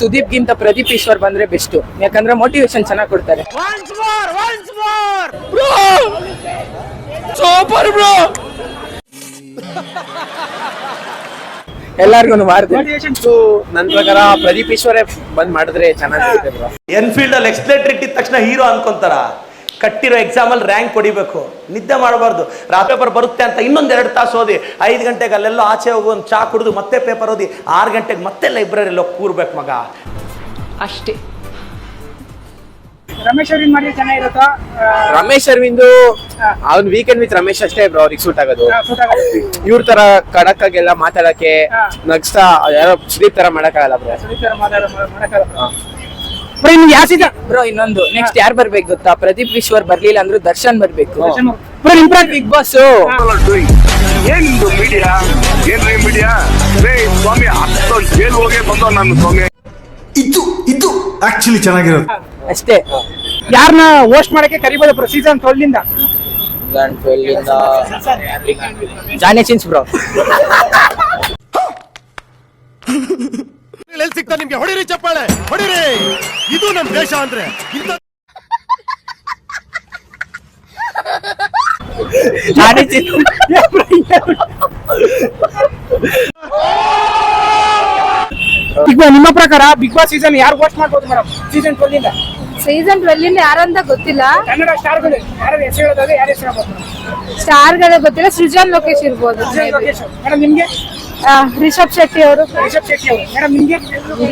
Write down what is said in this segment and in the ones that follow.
ಸುದೀಪ್ ಗಿಂತ ಪ್ರದೀಪ್ ಈಶ್ವರ್ ಬಂದ್ರೆ ಬೆಸ್ಟ್, ಯಾಕಂದ್ರೆ ಮೋಟಿವೇಶನ್ ಚೆನ್ನಾಗಿ ಕೊಡ್ತಾರೆ. ಎಲ್ಲಾರ್ಗು ಮಾಡಿದ್ರೆ ನನ್ನ ಪ್ರಕಾರ ಪ್ರದೀಪ್ ಈಶ್ವರೇ ಬಂದ್ ಮಾಡಿದ್ರೆ ಚೆನ್ನಾಗಿರುತ್ತೆ ಬ್ರೋ. ಎನ್ಫೀಲ್ಡ್ ಅಲ್ಲಿ ಎಕ್ಸ್ಲೇಟರ್ ಇಟ್ಟಿದ ತಕ್ಷಣ ಹೀರೋ ಅನ್ಕೊಂತಾರ. ಕಟ್ಟಿರೋ ಎಕ್ಸಾಮ್ ಅಲ್ಲಿ ರ್ಯಾಂಕ್ ಹೊಡಿಬೇಕು, ನಿದ್ದೆ ಮಾಡಬಾರ್ದು. ಪೇಪರ್ ಬರುತ್ತೆ ಅಂತ ಇನ್ನೊಂದ್ 2 ತಾಸು ಓದಿ 5 ಗಂಟೆಗೆ ಅಲ್ಲೆಲ್ಲೋ ಆಚೆ ಹೋಗಿ ಒಂದು ಚಾ ಕುಡಿದು ಮತ್ತೆ ಪೇಪರ್ ಓದಿ 6 ಗಂಟೆಗೆ ಮತ್ತೆ ಲೈಬ್ರರಿಯಲ್ಲಿ ಹೋಗಿ ಕೂರ್ಬೇಕು ಮಗ. ಅಷ್ಟೇ. ರಮೇಶ್ ಅರವಿಂದ್ ಮಾಡಿದ್ರೆ ಚೆನ್ನಾಗಿರುತ್ತಾ? ರಮೇಶ್ ಅರವಿಂದ್ ಅವ್ನ್ ವೀಕೆಂಡ್ ವಿತ್ ರಮೇಶ್ ಅಷ್ಟೇ ಬ್ರೋ ಅವ್ರಿಗೆ ಸೂಟ್ ಆಗೋದು. ಇವ್ರ ತರ ಖಡಕ್ ಆಗೆಲ್ಲ ಮಾತಾಡಕ್ಕೆ ನಗ್ಸ್ತಾ ಯಾರೋ ಸುದೀಪ್ ತರ ಮಾಡಕ್ಕಾಗಲ್ಲ ಬ್ರೋ. ಬ್ರೋ ಇನ್ನೊಂದು ನೆಕ್ಸ್ಟ್ ಯಾರು ಬರ್ಬೇಕು ಗೊತ್ತಾ? ಪ್ರದೀಪ್ ಈಶ್ವರ್ ಬರ್ಲಿಲ್ಲ ಅಂದ್ರೂ ದರ್ಶನ್ ಬರ್ಬೇಕು. ಬಿಗ್ ಬಾಸ್ ಏನಿದು ಮೀಡಿಯಾ? ಏನ್ರಿ ಮೀಡಿಯಾ? ಸ್ವಾಮಿ ಜೈಲ್ ಹೋಗಿ ಬಂದೋ ನಾನು ಸ್ವಾಮಿ. ಇದು ಆಕ್ಚುಲಿ ಚೆನ್ನಾಗಿರೋದು ಅಷ್ಟೇ. ಯಾರನ್ನ ಹೋಸ್ಟ್ ಮಾಡಕ್ಕೆ ಕರಿಬೋದು ಸೀಸನ್ 12 ಜಾನಿ ಸಿನ್ಸ್ ಬ್ರೋ. ಎಲ್ಲಿ ಸಿಗ್ತಾ ನಿಮ್ಗೆ? ಹೊಡಿರಿ ಚಪ್ಪಾಳೆ, ಹೊಡಿರಿ. ಇದು ನಮ್ ದೇಶ ಅಂದ್ರೆ ಜಾನಿ ಸಿನ್ಸ್. ನಿಮ್ಮ ಪ್ರಕಾರ ಬಿಗ್ ಬಾಸ್ ಸೀಸನ್ ಯಾರು ಹೋಸ್ಟ್ ಮಾಡ್ಬೋದು ಮೇಡಮ್? ಸೀಸನ್ 12 ಸೀಸನ್ 12 ಯಾರಂತ ಗೊತ್ತಿಲ್ಲ. ಕನ್ನಡ ಸ್ಟಾರ್ಗಳು ಯಾರು ಹೆಸರು ಹೇಳೋದಾದ್ರೆ ಯಾರು ಹೆಸರು ಆಗ್ಬೋದು? ಸ್ಟಾರ್ಗಳ ಗೊತ್ತಿಲ್ಲ. ಸೃಜನ್ ಲೋಕೇಶ್ ಇರ್ಬೋದು. ಮೇಡಮ್ ನಿಮ್ಗೆ? ರಿಷಬ್ ಶೆಟ್ಟಿ ಅವರು. ರಿಷಬ್ ಶೆಟ್ಟಿ ಅವರು. ಮೇಡಮ್ ನಿಮ್ಗೆ?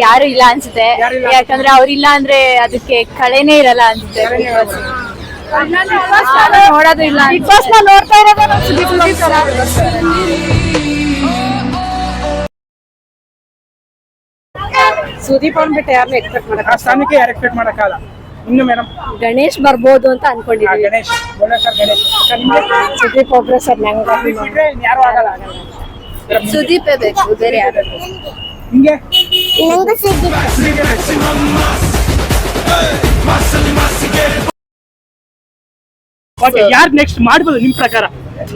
ಯಾರು ಇಲ್ಲ ಅನ್ಸುತ್ತೆ, ಯಾಕಂದ್ರೆ ಅವ್ರಿಲ್ಲ ಅಂದ್ರೆ ಅದಕ್ಕೆ ಕಳೆನೇ ಇರಲ್ಲ ಅನ್ಸುತ್ತೆ. ನೋಡೋದು ಇಲ್ಲ. ಬಿಗ್ ಬಾಸ್ ನೋಡ್ತಾ ಇರೋದು ಸುದೀಪ್ ಅಂದ್ಬಿಟ್ಟು ಯಾರನ್ನ ಎಕ್ಸ್ಪೆಕ್ಟ್ ಮಾಡಕ್ ಆ ಸ್ಥಾನಕ್ಕೆ ಯಾರು ಎಕ್ಸ್ಪೆಕ್ಟ್ ಮಾಡಕ್ಕಾಗಲ್ಲ. ಇನ್ನು ಮೇಡಮ್ ಗಣೇಶ್ ಬರ್ಬೋದು ಅಂತ ಅನ್ಕೊಂಡಿದ್ದೀವಿ. ಗಣೇಶ್ ಗಣೇಶ್ ಸುದೀಪ್ ಒಬ್ರೆ ಸರ್ ನಂಗೆ ಯಾರು ಆಗಲ್ಲ. ಸುದೀಪ್ ಬೇಕು, ಬೇರೆ ಯಾರು? ನಿಮ್ಗೆ? ಓಕೆ, ಯಾರು ನೆಕ್ಸ್ಟ್ ಮಾಡ್ಬೋದು ನಿಮ್ ಪ್ರಕಾರ?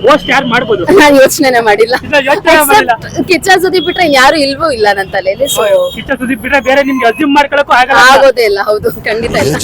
ಹೋಸ್ಟ್ ಯಾರು ಮಾಡ್ಬೋದು? ನಾನು ಯೋಚನೆ ಮಾಡಿಲ್ಲ. ಯೋಚನೆ ಮಾಡಿಲ್ಲ. ಕಿಚ್ಚ ಸುದೀಪ್ ಬಿಟ್ರೆ ಯಾರು ಇಲ್ವೋ ಇಲ್ಲ ನನ್ನ ತಲೆಯಲ್ಲಿ. ಕಿಚ್ಚ ಸುದೀಪ್ ಬಿಟ್ರೆ ಬೇರೆ ನಿಮ್ಗೆ ಅಸ್ಯೂಮ್ ಮಾಡ್ಕೊಳಕ್ಕೂ ಆಗಲ್ಲ. ಆಗೋದೇ ಇಲ್ಲ. ಹೌದು, ಖಂಡಿತ ಇಲ್ಲ.